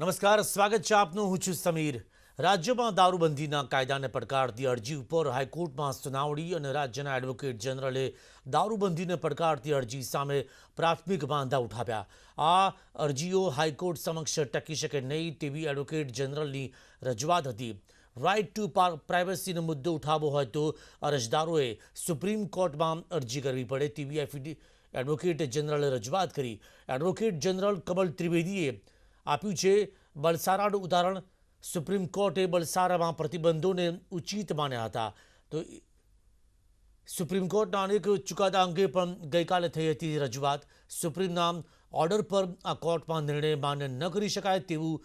નમસ્કાર, સ્વાગત છે આપનું. હું છું સમીર. રાજ્યમાં દારૂબંધીના કાયદાને પડકારતી અરજી ઉપર હાઈકોર્ટમાં સુનાવણી અને રાજ્યના એડવોકેટ જનરલે દારૂબંધીને પડકારતી અરજી સામે પ્રાથમિક વાંધા ઉઠાવ્યા. આ અરજીઓ હાઈકોર્ટ સમક્ષ ટકી શકે નહીં તેવી એડવોકેટ જનરલની રજૂઆત હતી. રાઇટ ટુ પ્રાઇવસીનો મુદ્દો ઉઠાવવો હોય તો અરજદારોએ સુપ્રીમ કોર્ટમાં અરજી કરવી પડે તેવી એડવોકેટ જનરલે રજૂઆત કરી. એડવોકેટ જનરલ કમલ ત્રિવેદીએ આપ્યું છે બળસારાનું ઉદાહરણ. સુપ્રીમ કોર્ટે બળસારામાં પ્રતિબંધોને ઉચિત માન્યા હતા. તો સુપ્રીમ કોર્ટના અનેક ચુકાદા અંગે પણ ગઈકાલે થઈ હતી રજૂઆત. સુપ્રીમના ઓર્ડર પર આ કોર્ટમાં નિર્ણય માન્ય ન કરી શકાય તેવું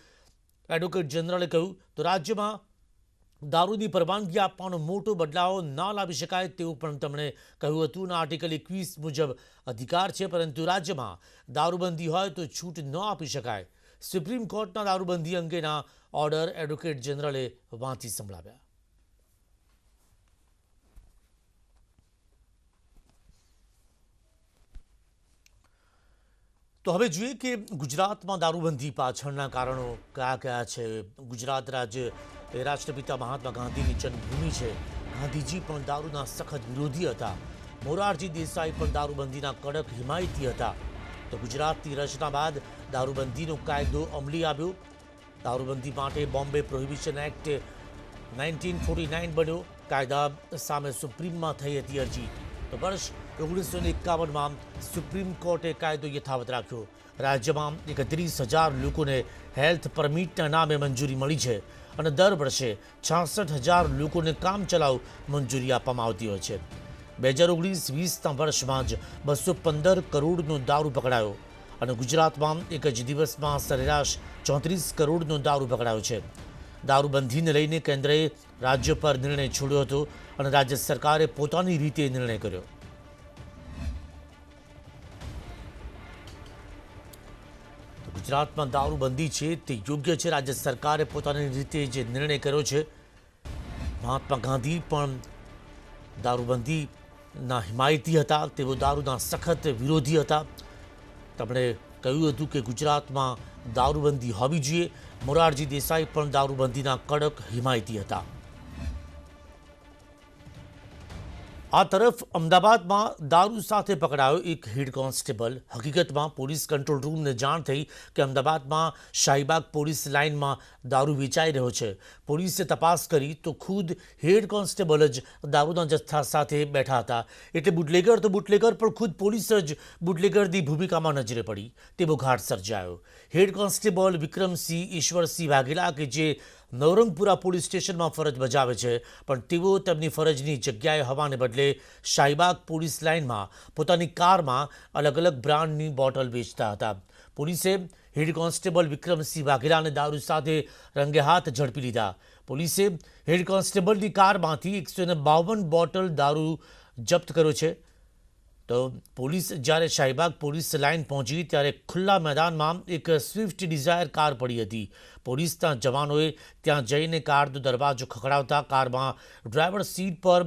એડવોકેટ જનરલે કહ્યું. તો રાજ્યમાં દારૂની પરવાનગી આપવાનો મોટો બદલાવ ન લાવી શકાય તેવું પણ તેમણે કહ્યું હતું. આર્ટિકલ 21 મુજબ અધિકાર છે, પરંતુ રાજ્યમાં દારૂબંધી હોય તો છૂટ ન આપી શકાય. સુપ્રીમ કોર્ટના દારૂબંધી અંગેના ઓર્ડર એડવોકેટ જનરલે વાંચી સંભળાવ્યા. તો હવે જોઈએ કે ગુજરાતમાં દારૂબંધી પાછળના કારણો કયા કયા છે. ગુજરાત રાજ્ય એ રાષ્ટ્રપિતા મહાત્મા ગાંધીની જન્મભૂમિ છે. ગાંધીજી પણ દારૂના સખત વિરોધી હતા. મોરારજી દેસાઈ પણ દારૂબંધીના કડક હિમાયતી હતા. તો ગુજરાતની રચના બાદ દારૂબંધીનો કાયદો અમલી આવ્યો. દારૂબંધી માટે બોમ્બે પ્રોહિબિશન એક્ટ 1949 બન્યો. કાયદા સામે સુપ્રીમમાં થઈ હતી અરજી. તો વર્ષ 1951માં સુપ્રીમ કોર્ટે કાયદો યથાવત રાખ્યો. રાજ્યમાં 31,000 લોકોને હેલ્થ પરમિટના નામે મંજૂરી મળી છે અને દર વર્ષે 66,000 લોકોને કામચલાઉ મંજૂરી આપવામાં આવતી હોય છે. 2019-20ના વર્ષમાં જ 215 કરોડનો દારૂ પકડાયો અને ગુજરાતમાં એક જ દિવસમાં સરેરાશ 34 કરોડનો દારૂ પકડાયો છે. દારૂબંધીને લઈને કેન્દ્રએ રાજ્ય પર નિર્ણય છોડ્યો હતો અને રાજ્ય સરકારે પોતાની રીતે નિર્ણય કર્યો. ગુજરાતમાં દારૂબંધી છે તે યોગ્ય છે. રાજ્ય સરકારે પોતાની રીતે જે નિર્ણય કર્યો છે. મહાત્મા ગાંધી પણ દારૂબંધીના હિમાયતી હતા. તેઓ દારૂના સખત વિરોધી હતા. તેમણે કહ્યું હતું કે ગુજરાતમાં દારૂબંધી હોવી જોઈએ. મોરારજી દેસાઈ પણ દારૂબંધીના કડક હિમાયતી હતા. આ તરફ અમદાવાદમાં દારૂ સાથે પકડાયો એક હેડ કોન્સ્ટેબલ. હકીકતમાં પોલીસ કંટ્રોલ રૂમને જાણ થઈ કે અમદાવાદમાં શાહીબાગ પોલીસ લાઇનમાં દારૂ વેચાઈ રહ્યો છે. પોલીસે તપાસ કરી તો ખુદ હેડ કોન્સ્ટેબલ જ દારૂના જથ્થા સાથે બેઠા હતા. એટલે બુટલેગર તો બુટલેગર, પણ ખુદ પોલીસ જ બુટલેગરની ભૂમિકામાં નજરે પડી તેવો ઘાટ સર્જાયો. હેડ કોન્સ્ટેબલ વિક્રમસિંહ ઈશ્વરસિંહ વાઘેલા કે જે નવરંગપુરા પોલીસ સ્ટેશનમાં ફરજ બજાવે છે, પણ તેઓ તેમની ફરજની જગ્યાએ હોવાને બદલે શાહીબાગ પોલીસ લાઇનમાં પોતાની કારમાં અલગ અલગ બ્રાન્ડની બોટલ વેચતા હતા. પોલીસે હેડ કોન્સ્ટેબલ વિક્રમસિંહ વાઘેલાને દારૂ સાથે રંગે હાથ ઝડપી લીધા. પોલીસે હેડ કોન્સ્ટેબલની કારમાંથી 152 બોટલ દારૂ જપ્ત કર્યો છે. તો પોલીસ જ્યારે શાહીબાગ પોલીસ લાઇન પહોંચી ત્યારે ખુલ્લા મેદાનમાં એક સ્વિફ્ટ ડિઝાયર કાર પડી હતી. પોલીસના જવાનોએ ત્યાં જઈને કારનો દરવાજો ખખડાવતા કારમાં ડ્રાઈવર સીટ પર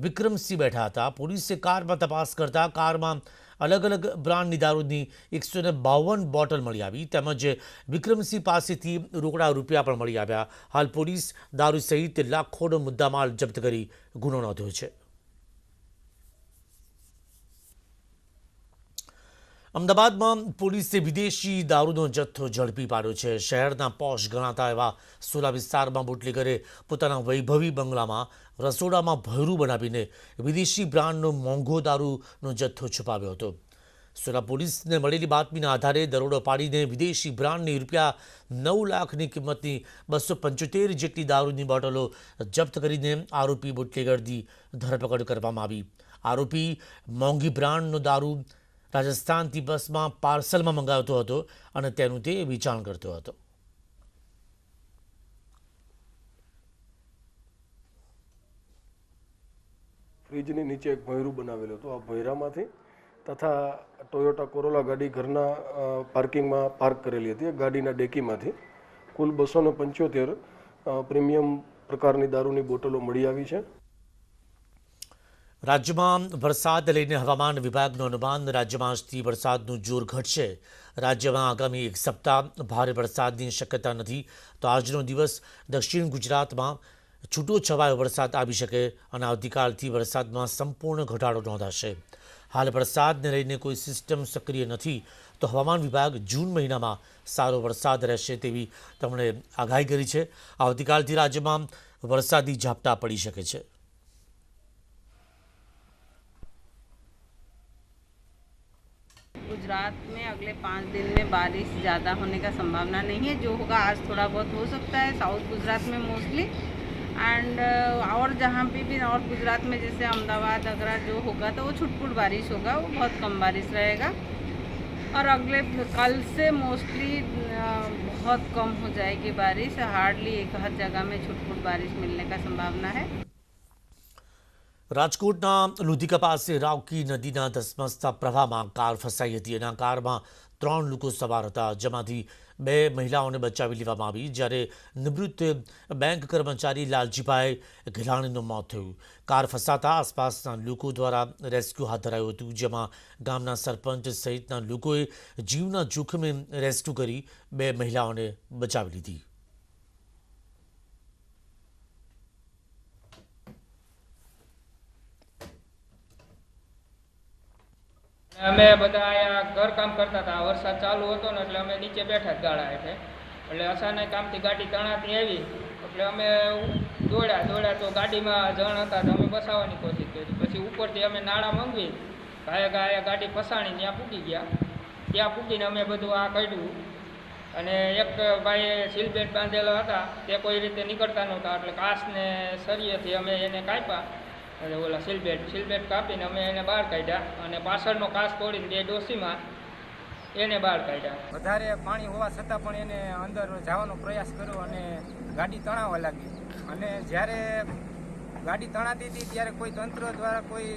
વિક્રમસિંહ બેઠા હતા. પોલીસે કારમાં તપાસ કરતા કારમાં અલગ અલગ બ્રાન્ડની દારૂની 152 બોટલ મળી આવી. તેમજ વિક્રમસિંહ પાસેથી રોકડા રૂપિયા પણ મળી આવ્યા. હાલ પોલીસ દારૂ સહિત લાખોનો મુદ્દામાલ જપ્ત કરી ગુનો નોંધ્યો છે. અમદાવાદમાં પોલીસે વિદેશી દારૂનો જથ્થો ઝડપી પાડ્યો છે. શહેરના પોશ ગણાતા એવા સોલા વિસ્તારમાં બુટલેગરે પોતાના વૈભવી બંગલામાં રસોડામાં ભયરું બનાવીને વિદેશી બ્રાન્ડનો મોંઘો દારૂનો જથ્થો છુપાવ્યો હતો. સોલા પોલીસને મળેલી બાતમીના આધારે દરોડો પાડીને વિદેશી બ્રાન્ડની ₹9 લાખની કિંમતની 275 જેટલી દારૂની બોટલો જપ્ત કરીને આરોપી બુટલેગરની ધરપકડ કરવામાં આવી. આરોપી મોંઘી બ્રાન્ડનો દારૂ રાજસ્થાનથી બસમાં પાર્સલમાં મંગાવતો હતો અને તેનું તે વેચાણ કરતો હતો. ફ્રીજની નીચે એક ભોંયરું બનાવેલું હતું. આ ભોંયરામાંથી તથા ટોયોટા કોરોલા ગાડી ઘરના પાર્કિંગમાં પાર્ક કરેલી હતી. ગાડીના ડેકીમાંથી કુલ 275 પ્રીમિયમ પ્રકારની દારૂની બોટલો મળી આવી છે. રાજ્યમાં વરસાદ લઈને હવામાન વિભાગનું અનુમાન રાજ્યમાં આજથી વરસાદનું જોર ઘટશે. રાજ્યમાં આગામી એક સપ્તાહ ભારે વરસાદની શક્યતા નથી. તો આજનો દિવસ દક્ષિણ ગુજરાતમાં છૂટો છવાયો વરસાદ આવી શકે અને આવતીકાલથી વરસાદમાં સંપૂર્ણ ઘટાડો નોંધાશે. હાલ વરસાદને લઈને કોઈ સિસ્ટમ સક્રિય નથી, તો હવામાન વિભાગ જૂન મહિનામાં સારો વરસાદ રહેશે તેવી તેમણે આગાહી કરી છે. આવતીકાલથી રાજ્યમાં વરસાદી ઝાપટા પડી શકે છે. गुजरात में अगले 5 दिन में बारिश ज़्यादा होने का संभावना नहीं है। जो होगा आज थोड़ा बहुत हो सकता है साउथ गुजरात में मोस्टली, एंड और जहाँ पे भी नॉर्थ गुजरात में जैसे अहमदाबाद अगरा जो होगा तो वो छुटपुट बारिश होगा, वो बहुत कम बारिश रहेगा। और अगले कल से मोस्टली बहुत कम हो जाएगी बारिश, हार्डली एक हर जगह में छुटपुट बारिश मिलने का संभावना है। રાજકોટના લુધિકા પાસે રાવકી નદીના ધસમસતા પ્રવાહમાં કાર ફસાઈ હતી અને આ કારમાં 3 લોકો સવાર હતા, જેમાંથી 2 મહિલાઓને બચાવી લેવામાં આવી, જ્યારે નિવૃત્ત બેંક કર્મચારી લાલજીભાઈ ઘેલાણીનું મોત થયું. કાર ફસાતા આસપાસના લોકો દ્વારા રેસ્ક્યુ હાથ ધરાયું હતું, જેમાં ગામના સરપંચ સહિતના લોકોએ જીવના જોખમે રેસ્ક્યુ કરી 2 મહિલાઓને બચાવી લીધી. અમે બધા અહીંયા ઘર કામ કરતા હતા, વરસાદ ચાલુ હતો ને એટલે અમે નીચે બેઠા જ ગાળા હેઠે. એટલે અચાનક કામથી ગાડી તણાતી આવી એટલે અમે દોડ્યા તો ગાડીમાં જણ હતા તો અમે બસાવવાની કોશિશ કરી. પછી ઉપરથી અમે નાળા મંગવી ગાયા ગાડી ફસાણી ત્યાં પૂગી ગયા. ત્યાં પૂગીને અમે બધું આ કાઢ્યું અને એક ભાઈએ સીલબેટ બાંધેલા હતા તે કોઈ રીતે નીકળતા નહોતા એટલે કાચને સળિયેથી અમે એને કાપ્યા અને ઓલા સીલબેટ કાપીને અમે એને બહાર કાઢ્યા અને પાછળનો કાચ તોડીને 2 ડોસીમાં એને બહાર કાઢ્યા. વધારે પાણી હોવા છતાં પણ એને અંદર જવાનો પ્રયાસ કર્યો અને ગાડી તણાવવા લાગી. અને જ્યારે ગાડી તણાતી હતી ત્યારે કોઈ તંત્ર દ્વારા કોઈ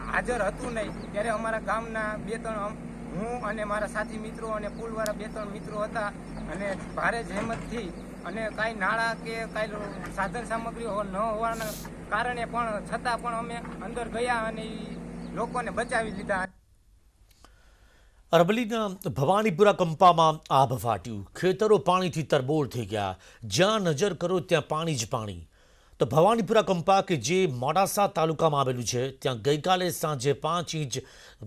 હાજર હતું નહીં. ત્યારે અમારા ગામના 2-3 હું અને મારા સાથી મિત્રો અને પુલવાળા 2-3 મિત્રો હતા અને ભારે જહેમતથી અને કાંઈ નાણાં કે કાંઈ સાધન સામગ્રી ન હોવાના કારણે પણ છતાં પણ અમે અંદર ગયા અને લોકોને બચાવી લીધા. અરવલ્લીના ભવાનીપુરા કંપામાં આભ ફાટ્યું. ખેતરો પાણીથી તરબોળ થઈ ગયા. જ્યાં નજર કરો ત્યાં પાણી જ પાણી. તો ભવાનીપુરા કંપા કે જે મોડાસા તાલુકામાં આવેલું છે, ત્યાં ગઈકાલે સાંજે 5 ઇંચ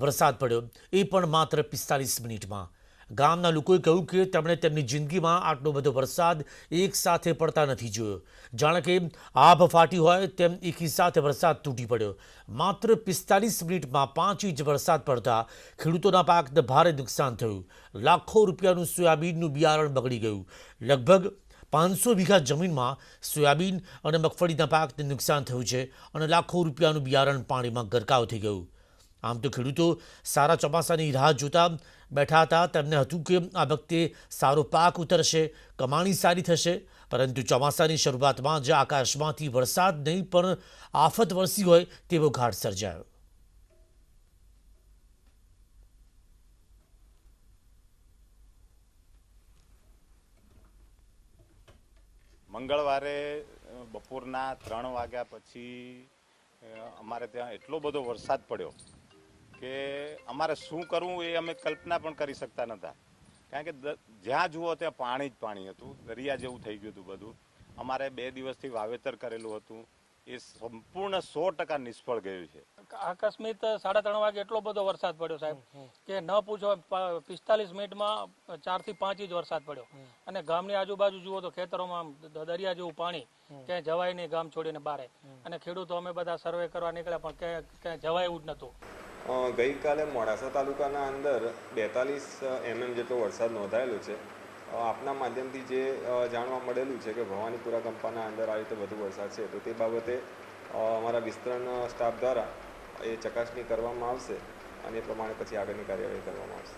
વરસાદ પડ્યો, એ પણ માત્ર 45 મિનિટમાં. ગામના લોકોએ કહ્યું કે તેમણે તેમની જિંદગીમાં આટલો બધો વરસાદ એક સાથે પડતા નથી જોયો. જાણે કે આભ ફાટી હોય તેમ એકી સાથે વરસાદ તૂટી પડ્યો. માત્ર 45 મિનિટમાં 5 ઇંચ વરસાદ પડતા ખેડૂતોના પાકને ભારે નુકસાન થયું. લાખો રૂપિયાનું સોયાબીનનું બિયારણ બગડી ગયું. લગભગ 500 વીઘા જમીનમાં સોયાબીન અને મગફળીના પાકને નુકસાન થયું છે અને લાખો રૂપિયાનું બિયારણ પાણીમાં ગરકાવ થઈ ગયું. આમ તો ખેડૂતો સારા ચોમાસાની રાહ જોતા બેઠા હતા. તેમને હતું કે આ વખતે સારો પાક ઉતરશે, કમાણી સારી થશે, પરંતુ ચોમાસાની શરૂઆતમાં જ આકાશમાંથી વરસાદ નહીં પણ આફત વરસી હોય તેવો ઘાટ સર્જાયો. મંગળવારે બપોરના 3 વાગ્યા પછી અમારે ત્યાં એટલો બધો વરસાદ પડ્યો કે અમારે શું કરવું એ અમે કલ્પના પણ કરી શકતા નહોતા. કારણ કે જ્યાં જુઓ ત્યાં પાણી જ પાણી હતું, દરિયા જેવું થઈ ગયું હતું બધું. અમારે 2 દિવસથી વાવેતર કરેલું હતું એ સંપૂર્ણ 100% નિષ્ફળ ગયું છે. આકસ્મિક 3:30 વાગે એટલો બધો વરસાદ પડ્યો સાહેબ કે ન પૂછો. 45 મિનિટમાં 4 થી 5 ઇંચ વરસાદ પડ્યો અને ગામની આજુબાજુ જુઓ તો ખેતરોમાં દરિયા જેવું પાણી, ક્યાંય જવાય નહીં ગામ છોડીને બારે. અને ખેડૂતો અમે બધા સર્વે કરવા નીકળ્યા પણ ક્યાંય જવાય એવું જ નહોતું. ગઈકાલે મોડાસા તાલુકાના અંદર 42 mm જેટલો વરસાદ નોંધાયેલો છે. આપના માધ્યમથી જે જાણવા મળેલું છે કે ભવાનીપુરા કંપાના અંદર આ રીતે વધુ વરસાદ છે, તો તે બાબતે અમારા વિસ્તરણ સ્ટાફ દ્વારા એ ચકાસણી કરવામાં આવશે અને એ પ્રમાણે પછી આગળની કાર્યવાહી કરવામાં આવશે.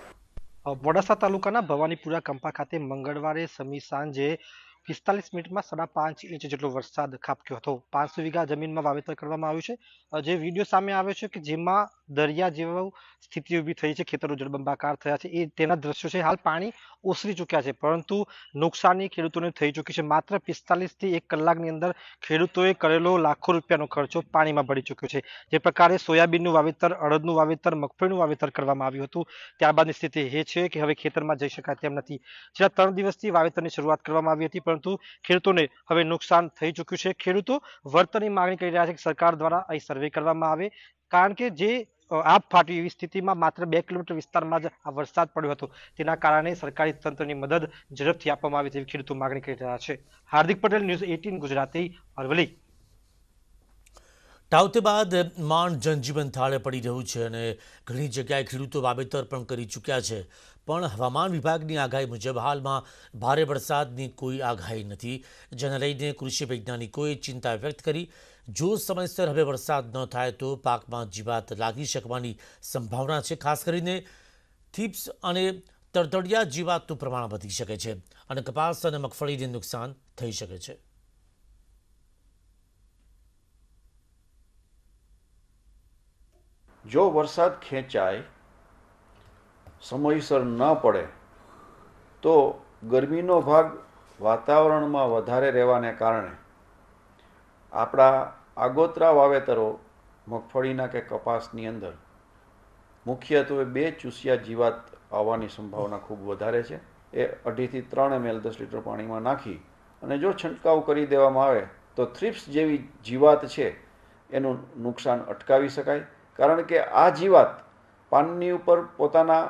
મોડાસા તાલુકાના ભવાનીપુરા કંપા ખાતે મંગળવારે સમી સાંજે 45 મિનિટમાં 5.5 ઇંચ જેટલો વરસાદ ખાબક્યો હતો. 500 વીઘા જમીનમાં વાવેતર કરવામાં આવ્યું છે. જે વિડીયો સામે આવ્યો છે કે જેમાં દરિયા જેવો સ્થિતિ ઊભી થઈ છે, ખેતરો જળબંબાકાર થયા છે, એ તેના દ્રશ્યો છે. હાલ પાણી ઓસરી ચૂક્યા છે, પરંતુ નુકસાની ખેડૂતોને થઈ ચૂકી છે. માત્ર 45 થી 1 કલાકની અંદર ખેડૂતોએ કરેલો લાખો રૂપિયાનો ખર્ચો પાણીમાં ભળી ચૂક્યો છે. જે પ્રકારે સોયાબીનનું વાવેતર, અડદનું વાવેતર, મગફળીનું વાવેતર કરવામાં આવ્યું હતું, ત્યારબાદની સ્થિતિ એ છે કે હવે ખેતરમાં જઈ શકાય તેમ નથી. છેલ્લા 3 દિવસથી વાવેતરની શરૂઆત કરવામાં આવી હતી, પરંતુ ખેડૂતોને હવે નુકસાન થઈ ચૂક્યું છે. ખેડૂતો વળતરની માંગણી કરી રહ્યા છે કે સરકાર દ્વારા અહીં સર્વે કરવામાં આવે, કારણ કે જે આપ ફાટી એવી સ્થિતિમાં માત્ર 2 કિલોમીટર વિસ્તારમાં જ આ વરસાદ પડ્યો હતો, તેના કારણે સરકારી તંત્રની મદદ ઝડપથી આપવામાં આવે તેવી ખેડૂતો માંગણી કરી રહ્યા છે. હાર્દિક પટેલ, ન્યૂઝ 18 ગુજરાતી, અરવલ્લી. તાવતે બાદ માંડ જનજીવન થાળે પડી રહ્યું છે અને ઘણી જગ્યાએ ખેડૂતો વાવેતર પણ કરી ચૂક્યા છે, પણ હવામાન વિભાગની આગાહી મુજબ હાલમાં ભારે વરસાદની કોઈ આગાહી નથી, જેને લઈને કૃષિ વૈજ્ઞાનિકોએ ચિંતા વ્યક્ત કરી. જો સમયસર હવે વરસાદ ન થાય તો પાકમાં જીવાત લાગી શકવાની સંભાવના છે. ખાસ કરીને થીપ્સ અને તડતડિયા જીવાતનું પ્રમાણ વધી શકે છે અને કપાસ અને મગફળીને નુકસાન થઈ શકે છે. જો વરસાદ ખેંચાય, સમયસર ન પડે તો ગરમીનો ભાગ વાતાવરણમાં વધારે રહેવાને કારણે આપણા આગોતરા વાવેતરો મગફળીના કે કપાસની અંદર મુખ્યત્વે 2 ચૂસિયા જીવાત આવવાની સંભાવના ખૂબ વધારે છે. એ 2.5 થી 3 ml 10 લીટર પાણીમાં નાખી અને જો છંટકાવ કરી દેવામાં આવે તો થ્રિપ્સ જેવી જીવાત છે એનું નુકસાન અટકાવી શકાય. કારણ કે આ જીવાત પાનની ઉપર પોતાના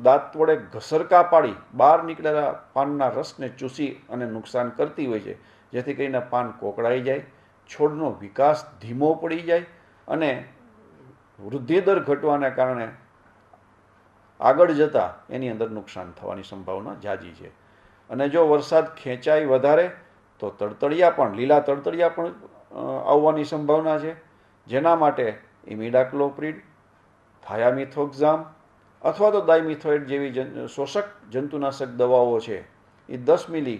દાંત વડે ઘસરકા પાડી બહાર નીકળેલા પાનના રસને ચૂસી અને નુકસાન કરતી હોય છે, જેથી કરીને પાન કોકડાઈ જાય, છોડનો વિકાસ ધીમો પડી જાય અને વૃદ્ધિદર ઘટવાને કારણે આગળ જતાં એની અંદર નુકસાન થવાની સંભાવના ઝાઝી છે. અને જો વરસાદ ખેંચાય વધારે તો લીલા તડતડિયા પણ આવવાની સંભાવના છે, જેના માટે ઇમિડાક્લોપ્રિડ, થાયામિથોક્ઝામ અથવા તો ડાયમિથોએટ જેવી શોષક જંતુનાશક દવાઓ છે એ 10 મિલી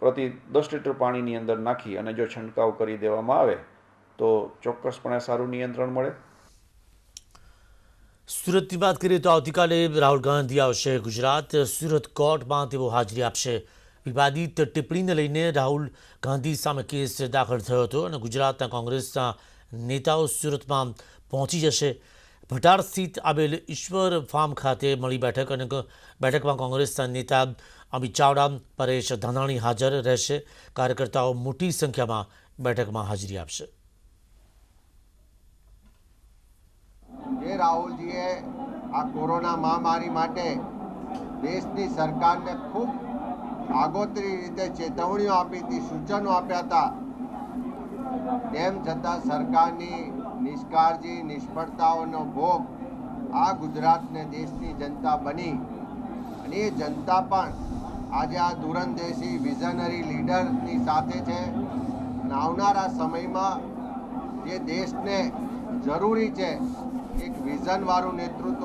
પ્રતિ 10 લીટર પાણીની અંદર નાખી અને જો છંટકાવ કરી દેવામાં આવે તો ચોક્કસપણે સારું નિયંત્રણ મળે. સુરતની વાત કરીએ તો આવતીકાલે રાહુલ ગાંધી આવશે ગુજરાત. સુરત કોર્ટમાં તેઓ હાજરી આપશે. વિવાદિત ટિપ્પણીને લઈને રાહુલ ગાંધી સામે કેસ દાખલ થયો હતો અને ગુજરાતના કોંગ્રેસના નેતાઓ સુરતમાં પહોંચી જશે. ભટાર સ્થિત આવેલ ઈશ્વર ફાર્મ ખાતે મળી બેઠક અને બેઠકમાં કોંગ્રેસના નેતા અમિત ચાવડા, પરેશ ધાનાણી હાજર રહેશે. કાર્યકર્તાઓ મોટી સંખ્યામાં બેઠકમાં હાજરી આપશે. જે રાહુલજીએ આ કોરોના મહામારી માટે દેશની સરકારને ખૂબ આગોતરી રીતે ચેતવણીઓ આપી હતી, સૂચનો આપ્યા હતા, તેમ છતાં સરકારની નિષ્કાળજી, નિષ્ફળતાઓનો ભોગ આ ગુજરાતને દેશની જનતા બની અને એ જનતા પણ આજે આ દૂરંદેશી વિઝનરી લીડરની સાથે છે. અને આવનારા સમયમાં જે દેશને જરૂરી છે એક વિઝનવાળું નેતૃત્વ,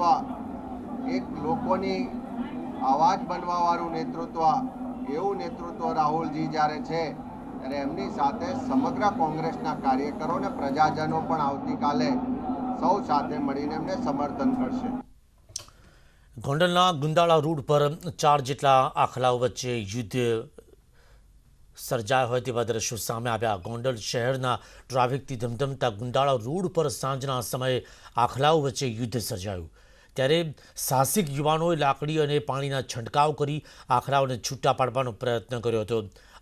એક લોકોની આવાજ બનવાવાળું નેતૃત્વ, એવું નેતૃત્વ રાહુલજી જ્યારે છે ત્યારે એમની સાથે સમગ્ર કોંગ્રેસના કાર્યકરો અને પ્રજાજનો પણ આવતીકાલે સૌ સાથે મળીને એમને સમર્થન કરશે. ગોંડલના ગુંદાળા રોડ પર 4 જેટલા આખલાઓ વચ્ચે યુદ્ધ સર્જાયા હોય તેવા દ્રશ્યો સામે આવ્યા. ગોંડલ શહેરના ટ્રાફિકથી ધમધમતા ગુંદાળા રોડ પર સાંજના સમયે આખલાઓ વચ્ચે યુદ્ધ સર્જાયું. ત્યારે સાહસિક યુવાનોએ લાકડી અને પાણીના છંટકાવ કરી આખલાઓને છૂટા પાડવાનો પ્રયત્ન કર્યો હતો.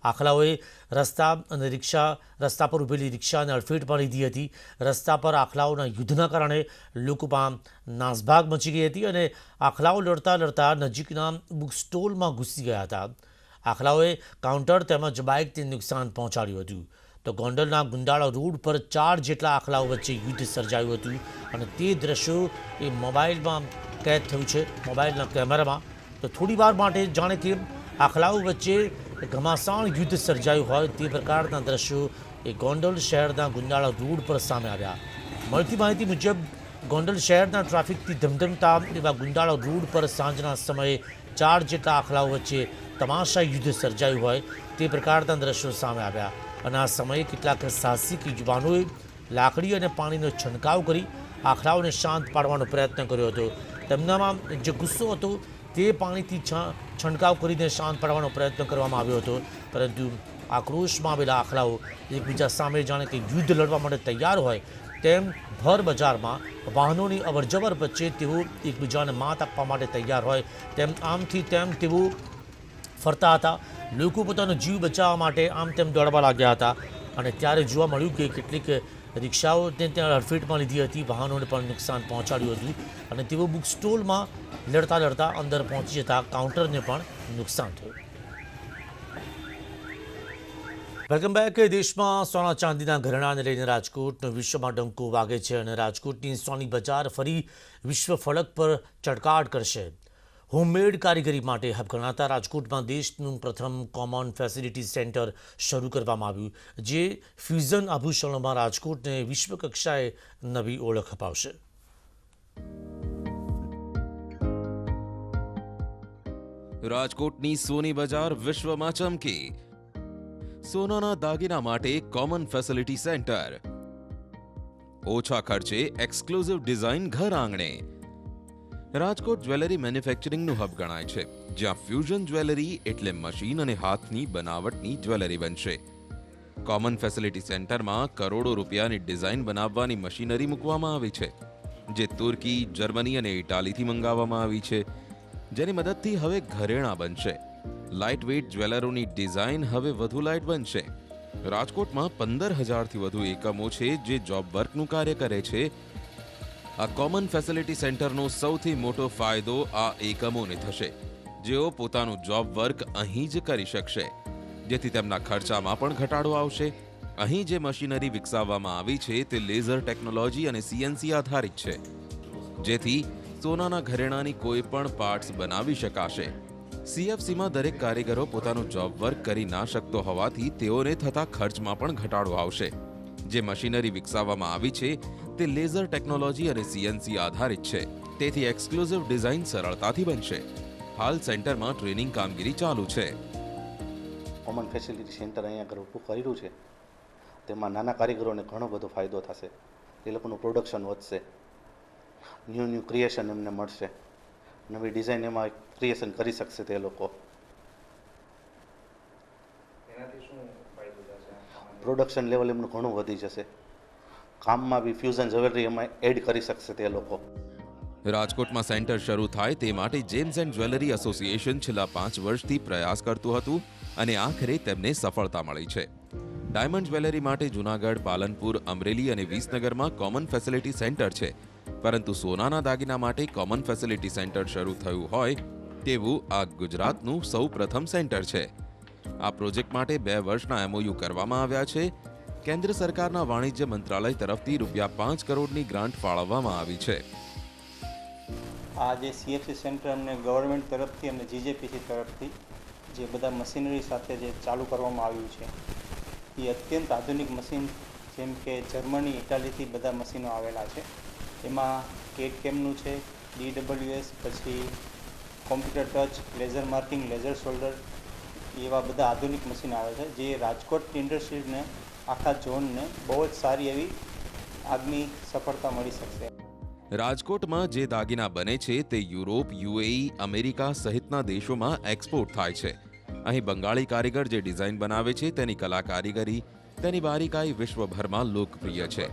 આખલાઓએ રસ્તા પર ઊભેલી રિક્ષાને અડફેટ પણ લીધી હતી. રસ્તા પર આખલાઓના યુદ્ધના કારણે લોકોમાં નાસભાગ મચી ગઈ હતી અને આખલાઓ લડતા નજીકના બુક સ્ટોલમાં ઘૂસી ગયા હતા. આખલાઓએ કાઉન્ટર તેમજ બાઇકને નુકસાન પહોંચાડ્યું હતું. તો ગોંડલના ગુંદાળા રોડ પર 4 જેટલા આખલાઓ વચ્ચે યુદ્ધ સર્જાયું હતું અને તે દ્રશ્યો એ મોબાઈલમાં કેદ થયું છે, મોબાઈલના કેમેરામાં. તો થોડી વાર માટે જાણે કે આખલાઓ વચ્ચે ઘમાસાણ યુદ્ધ સર્જાયું હોય તે પ્રકારના દ્રશ્યો એ ગોંડલ શહેરના ગુંદાળા રોડ પર સામે આવ્યા. મળતી માહિતી મુજબ ગોંડલ શહેરના ટ્રાફિકથી ધમધમતા એવા ગુંદાળા રોડ પર સાંજના સમયે 4 જેટલા આખલાઓ વચ્ચે તમાશા યુદ્ધ સર્જાયું હોય તે પ્રકારના દ્રશ્યો સામે આવ્યા અને આ સમયે કેટલાક સાહસિક યુવાનોએ લાકડી અને પાણીનો છંટકાવ કરી આખલાઓને શાંત પાડવાનો પ્રયત્ન કર્યો હતો. તેમનામાં જે ગુસ્સો હતો તે પાણીથી છંટકાવ કરીને શાંત પાડવાનો પ્રયત્ન કરવામાં આવ્યો હતો, પરંતુ આક્રોશમાં આવેલા આખલાઓ એકબીજા સામે જાણે કે યુદ્ધ લડવા માટે તૈયાર હોય તેમ ભર બજારમાં વાહનોની અવરજવર વચ્ચે તેઓ એકબીજાને માત આપવા માટે તૈયાર હોય તેમ આમથી તેમ તેઓ ફરતા હતા. લોકો પોતાનો જીવ બચાવવા માટે આમ તેમ દોડવા લાગ્યા હતા અને ત્યારે જોવા મળ્યું કે કેટલીક રિક્ષાઓને ત્યાં અડફેટમાં લીધી હતી, વાહનોને પણ નુકસાન પહોંચાડ્યું હતું અને તેઓ બુક સ્ટોલમાં લડતા લડતા અંદર પહોંચી જતા કાઉન્ટરને પણ નુકસાન થયું. Welcome back. દેશમાં સોના ચાંદીના ઘરેણાંને લઈને રાજકોટનો વિશ્વમાં ડંકો વાગે છે અને રાજકોટની સોની બજાર ફરી વિશ્વ ફલક પર ચળકાટ કરશે. હોમમેડ કારીગરી માટે હબ ગણાતા રાજકોટમાં દેશનું પ્રથમ કોમન ફેસિલિટી સેન્ટર શરૂ કરવામાં આવ્યું, જે ફ્યુઝન આભૂષણોમાં રાજકોટને વિશ્વ કક્ષાએ નવી ઓળખ અપાવશે. રાજકોટની સોની બજાર વિશ્વમાં ચમકી. સોનાના દાગીના માટે કોમન ફેસિલિટી સેન્ટર. ઓછા ખર્ચે એક્સક્લુઝિવ ડિઝાઇન ઘર આંગણે. રાજકોટ જ્વેલરી મેન્યુફેક્ચરિંગનું હબ ગણાય છે, જ્યાં ફ્યુઝન જ્વેલરી એટલે મશીન અને હાથની બનાવટની જ્વેલરી બનશે. કોમન ફેસિલિટી સેન્ટરમાં કરોડો રૂપિયાની ડિઝાઇન બનાવવાની મશીનરી મૂકવામાં આવી છે, જે તુર્કી, જર્મની અને ઇટાલીથી મંગાવવામાં આવી છે, જેની મદદથી હવે ઘરેણાં બનશે. લાઇટ વેઇટ જ્વેલરોની ડિઝાઇન હવે વધુ લાઇટ બનશે. રાજકોટમાં 15,000થી વધુ એકમો છે જે જોબ વર્કનું કાર્ય કરે છે. આ કોમન ફેસિલિટી સેન્ટરનો સૌથી મોટો ફાયદો આ એકમોને થશે, જેઓ પોતાનું જોબ વર્ક અહીં જ કરી શકશે, જેથી તેમના ખર્ચામાં પણ ઘટાડો આવશે. અહીં જે મશીનરી વિકસાવવામાં આવી છે તે લેઝર ટેકનોલોજી અને સીએનસી આધારિત છે, જેથી સોનાના ઘરેણાંની કોઈ પણ પાર્ટ્સ બનાવી શકાશે. સીએફસીમાં દરેક કારીગરો પોતાનું જોબ વર્ક કરી ના શકતો હોવાથી તેઓને થતા ખર્ચમાં પણ ઘટાડો આવશે. જે મશીનરી વિકસાવવામાં આવી છે તે લેઝર ટેકનોલોજી અને સીએનસી આધારિત છે, તેથી એક્સક્લુઝિવ ડિઝાઇન સરળતાથી બનશે. હાલ સેન્ટરમાં ટ્રેનિંગ કામગીરી ચાલુ છે. કોમન ફેસિલિટી સેન્ટર અહીંયા આગળ ઊભું કર્યું છે, તેમાં નાના કારીગરોને ઘણો બધો ફાયદો થશે. એ લોકોનું પ્રોડક્શન વધશે, ન્યૂ ક્રિએશન એમને મળશે, નવી ડિઝાઇન એમાં ક્રિએશન કરી શકશે તે લોકો. પ્રોડક્શન લેવલ એમનું ઘણું વધી જશે. કામમાં બી ફ્યુઝન જ્વેલરી એમાં એડ કરી શકશે તે લોકો. રાજકોટમાં સેન્ટર શરૂ થાય તે માટે જેમ્સ એન્ડ જ્વેલરી એસોસિએશન છેલ્લા 5 વર્ષથી પ્રયાસ કરતું હતું અને આખરે તેમને સફળતા મળી છે. ડાયમંડ જ્વેલરી માટે જૂનાગઢ, પાલનપુર, અમરેલી અને વિસનગરમાં કોમન ફેસિલિટી સેન્ટર છે, પરંતુ સોનાના દાગીના માટે કોમન ફેસિલિટી સેન્ટર શરૂ થયું હોય તેવું આ ગુજરાતનું સૌ પ્રથમ સેન્ટર છે. આ પ્રોજેક્ટ માટે 2 વર્ષના MOU કરવામાં આવ્યા છે. કેન્દ્ર સરકારના વાણિજ્ય મંત્રાલય તરફથી ₹5 કરોડની ગ્રાન્ટ ફાળવવામાં આવી છે. આ જે CFC સેન્ટર અમને ગવર્મેન્ટ તરફથી અને GJPC તરફથી જે બધા મશીનરી સાથે જે ચાલુ કરવામાં આવ્યું છે એ અત્યંત આધુનિક મશીન, જેમ કે જર્મની, ઇટાલીથી બધા મશીનો આવેલા છે. એમાં કેટ કેમનું છે, DWS, પછી computer touch, laser marking, laser solder, એવા બધા આધુનિક મશીન આવે છે, જે રાજકોટ ઇન્ડસ્ટ્રીને આખા ઝોનને બહુ જ સારી એવી આગની સફળતા મળી શકશે. રાજકોટમાં જે દાગીના બને છે તે યુરોપ, UAE, અમેરિકા સહિતના દેશોમાં એક્સપોર્ટ થાય છે. અહીં બંગાળી કારીગર જે ડિઝાઇન બનાવે છે તેની કલા કારીગરી, તેની બારીકાઈ વિશ્વભરમાં લોકપ્રિય છે.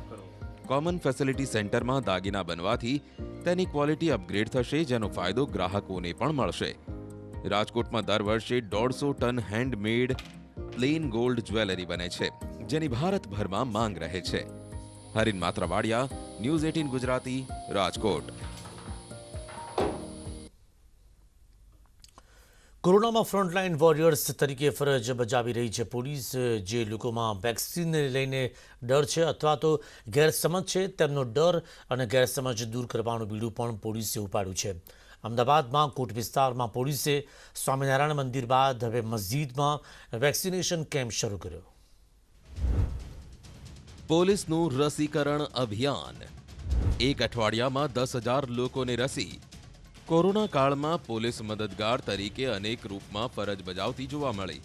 કોમન ફેસિલિટી સેન્ટરમાં દાગીના બનવાથી તેની ક્વોલિટી અપગ્રેડ થશે, જેનો ફાયદો ગ્રાહકોને પણ મળશે. રાજકોટમાં દર વર્ષે 150 ton handmade plain gold jewellery બને છે, જેની ભારતભરમાં માંગ રહે છે. હરીન માત્રાવાડિયા, ન્યૂઝ 18 ગુજરાતી, રાજકોટ. કોરોનામાં ફ્રન્ટલાઇન વોરિયર્સ તરીકે ફરજ બજાવી રહી છે પોલીસ. જે લોકોમાં વેક્સિનને લઈને ડર છે અથવા તો ગેરસમજ છે, તેમનો ડર અને ગેરસમજ દૂર કરવાનું બીડું પણ પોલીસે ઉપાડ્યું છે. અમદાવાદમાં કોટ વિસ્તારમાં પોલીસે સ્વામિનારાયણ મંદિર બાદ હવે મસ્જિદમાં વેક્સિનેશન કેમ્પ શરૂ કર્યો. પોલીસનું રસીકરણ અભિયાન. 1 અઠવાડિયામાં 10,000 લોકોને રસી. કોરોના કાળમાં પોલીસ મદદગાર તરીકે અનેક રૂપમાં ફરજ બજાવતી જોવા મળી.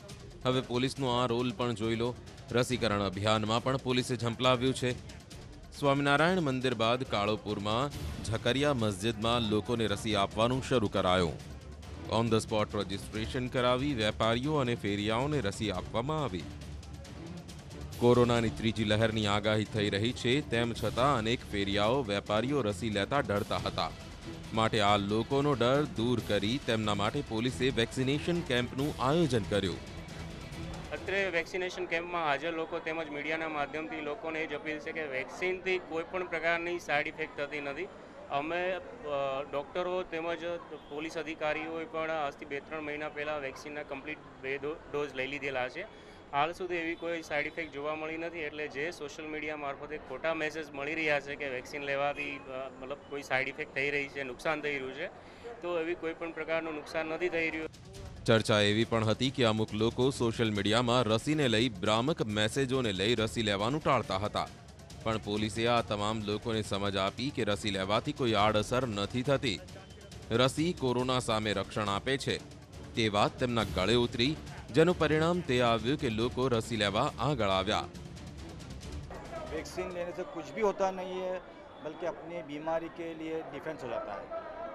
હવે પોલીસનો આ રોલ પણ જોઈ લો. રસીકરણ અભિયાનમાં પણ પોલીસે ઝંપલાવ્યું છે. સ્વામિનારાયણ મંદિર બાદ કાળોપુરમાં ઝકરિયા મસ્જિદમાં લોકોને રસી આપવાનું શરૂ કરાયું. ઓન ધ સ્પોટ રજીસ્ટ્રેશન કરાવી વેપારીઓ અને ફેરિયાઓને રસી આપવામાં આવી. કોરોનાની ત્રીજી લહેરની આગાહી થઈ રહી છે, તેમ છતાં અનેક ફેરિયાઓ વેપારીઓ રસી લેતા ડરતા હતા. માટે આ લોકોનો ડર દૂર કરી તેમના માટે પોલીસે વેક્સિનેશન કેમ્પનું આયોજન કર્યું. અત્રે વેક્સિનેશન કેમ્પમાં હાજર લોકો તેમજ મીડિયાના માધ્યમથી લોકોને એ જ અપીલ છે કે વેક્સિનથી કોઈ પણ પ્રકારની સાઇડ ઇફેક્ટ થતી નથી. અમે ડૉક્ટરો તેમજ પોલીસ અધિકારીઓએ પણ આજથી 2-3 મહિના પહેલાં વેક્સિનના કમ્પ્લીટ 2 ડોઝ લઈ લીધેલા છે. હાલ સુધી એવી કોઈ સાઇડ ઇફેક્ટ જોવા મળી નથી. એટલે જે સોશિયલ મીડિયા મારફતે ખોટા મેસેજ મળી રહ્યા છે કે વેક્સિન લેવાથી મતલબ કોઈ સાઇડ ઇફેક્ટ થઈ રહી છે, નુકસાન થઈ રહ્યું છે, તો એવી કોઈ પણ પ્રકારનું નુકસાન નથી થઈ રહ્યું. ચર્ચા એવી પણ હતી કે અમુક લોકો સોશિયલ મીડિયામાં રસીને લઈ ભ્રામક મેસેજોને લઈ રસી લેવાનું ટાળતા હતા. પણ પોલીસે આ તમામ લોકોને સમજ આપી કે રસી લેવાથી કોઈ આડઅસર નથી થતી. રસી કોરોના સામે રક્ષણ આપે છે તે વાત તેમના ગળે ઉતરી, જેનું પરિણામ તે આવ્યું કે લોકો રસી લેવા આગળ આવ્યા. वैक्सीन लेने से कुछ भी होता नहीं है, बल्कि अपनी बीमारी के लिए डिफेंस हो जाता है,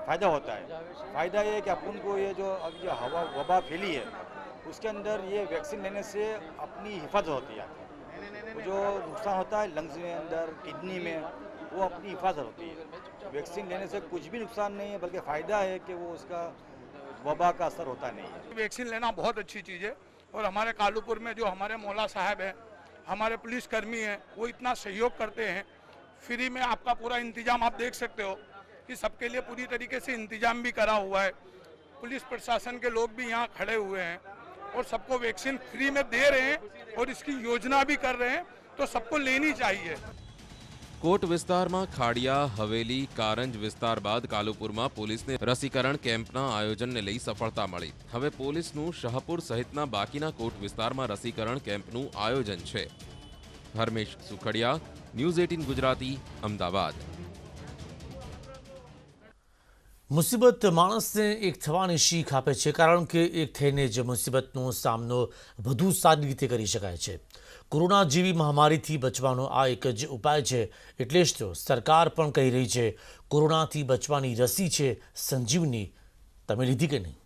फ़ायदा होता है. फ़ायदा ये है कि अपन को ये जो अभी जो वबा फैली है उसके अंदर ये वैक्सीन लेने से अपनी हिफाजत होती है. जो नुकसान होता है लंग्स में अंदर किडनी में, वो अपनी हिफाजत होती है. वैक्सीन लेने से कुछ भी नुकसान नहीं है, बल्कि फ़ायदा है कि वो उसका वबा का असर होता नहीं है. वैक्सीन लेना बहुत अच्छी चीज़ है. और हमारे कालूपुर में जो हमारे मौला साहब हैं, हमारे पुलिसकर्मी हैं, वो इतना सहयोग करते हैं. फ्री में आपका पूरा इंतजाम आप देख सकते हो कि सबके लिए पूरी तरीके से इंतजाम भी करा हुआ है. पुलिस प्रशासन के लोग भी यहाँ खड़े हुए हैं और सबको वैक्सीन फ्री में दे रहे हैं और इसकी योजना भी कर रहे हैं, तो सबको लेनी चाहिए. कोट विस्ताરમાં ખાડિયા, હવેલી, કારંજ વિસ્તાર બાદ કાલુપુરમાં પોલીસને રસીકરણ કેમ્પના આયોજનને લઈ સફળતા મળી. હવે પોલીસનું શહપુર સહિતના બાકીના કોટ વિસ્તારમાં રસીકરણ કેમ્પનું આયોજન છે. હરમેશ સુખડિયા, ન્યૂઝ 18 ગુજરાતી, અમદાવાદ. મુસીબત માણસને એક થવાની શીખ આપે છે, કારણ કે એક થઈને જ મુસીબતનો સામનો વધુ સારી રીતે કરી શકાય છે. કોરોના જેવી મહામારીથી બચવાનો આ એક જ ઉપાય છે. એટલે જ તો સરકાર પણ કહી રહી છે, કોરોનાથી બચવાની રસી છે સંજીવની. તમે લીધી કે નહીં?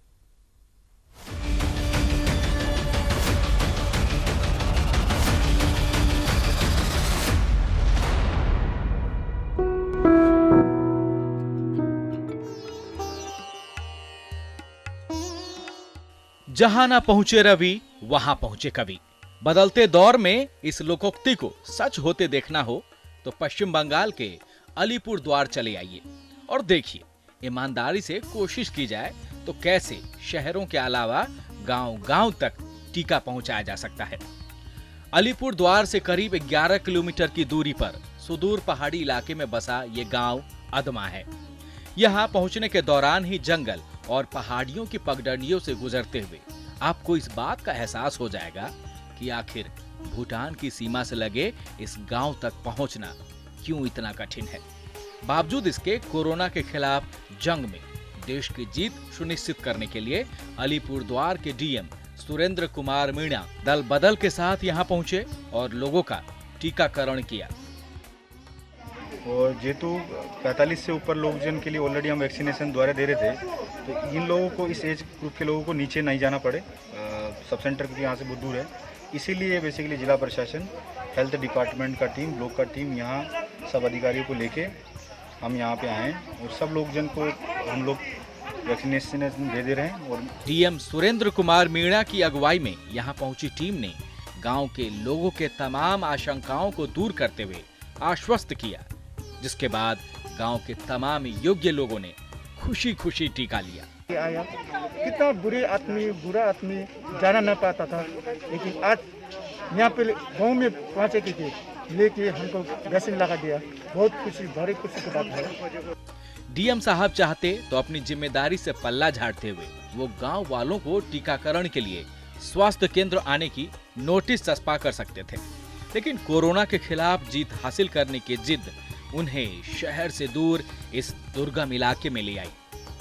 जहां ना पहुंचे रवि वहां पहुंचे कवि. बदलते दौर में इस लोकोक्ति को सच होते देखना हो तो पश्चिम बंगाल के अलीपुर द्वार चले आइए और देखिए, ईमानदारी से कोशिश की जाए तो कैसे शहरों के अलावा गांव-गांव तक टीका पहुंचाया जा सकता है. अलीपुर द्वार से करीब 11 किलोमीटर की दूरी पर सुदूर पहाड़ी इलाके में बसा ये गांव अदमा है. यहाँ पहुंचने के दौरान ही जंगल और पहाड़ियों की पगडंडियों से गुजरते हुए आपको इस बात का एहसास हो जाएगा कि आखिर भूटान की सीमा से लगे इस गांव तक पहुंचना क्यों इतना कठिन है. बावजूद इसके कोरोना के खिलाफ जंग में देश की जीत सुनिश्चित करने के लिए अलीपुर द्वार के डीएम सुरेंद्र कुमार मीणा दल बदल के साथ यहाँ पहुंचे और लोगों का टीकाकरण किया. और जेतु 45 से ऊपर लोग जिनके लिए ऑलरेडी हम वैक्सीनेशन द्वारा दे रहे थे, तो इन लोगों को, इस एज ग्रुप के लोगों को नीचे नहीं जाना पड़े सब सेंटर, क्योंकि यहाँ से बहुत दूर है. इसीलिए बेसिकली जिला प्रशासन, हेल्थ डिपार्टमेंट का टीम, ब्लॉक का टीम यहाँ सब अधिकारियों को लेके हम यहाँ पे आए हैं और सब लोग जन को हम लोग वैक्सीनेशन दे दे रहे हैं. और डीएम सुरेंद्र कुमार मीणा की अगुवाई में यहाँ पहुंची टीम ने गांव के लोगों के तमाम आशंकाओं को दूर करते हुए आश्वस्त किया, जिसके बाद गांव के तमाम योग्य लोगों ने खुशी खुशी टीका लिया. आया कितना बुरा आदमी जाना न पाता था, लेकिन आज यहाँ पे गाँव में पहुँचे के थे, लेके हमको वैक्सीन लगा दिया. बहुत खुशी, भारी खुशी की बात है. डीएम साहब चाहते तो अपनी जिम्मेदारी से पल्ला झाड़ते हुए वो गांव वालों को टीकाकरण के लिए स्वास्थ्य केंद्र आने की नोटिस चस्पा कर सकते थे, लेकिन कोरोना के खिलाफ जीत हासिल करने की जिद उन्हें शहर से दूर इस दुर्गम इलाके में ले आई.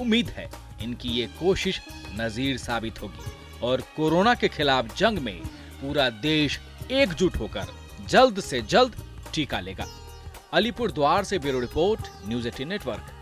उम्मीद है इनकी ये कोशिश नजीर साबित होगी और कोरोना के खिलाफ जंग में पूरा देश एकजुट होकर जल्द से जल्द टीका लेगा। अलीपुर द्वार से ब्यूरो रिपोर्ट, न्यूज़ 18 नेटवर्क।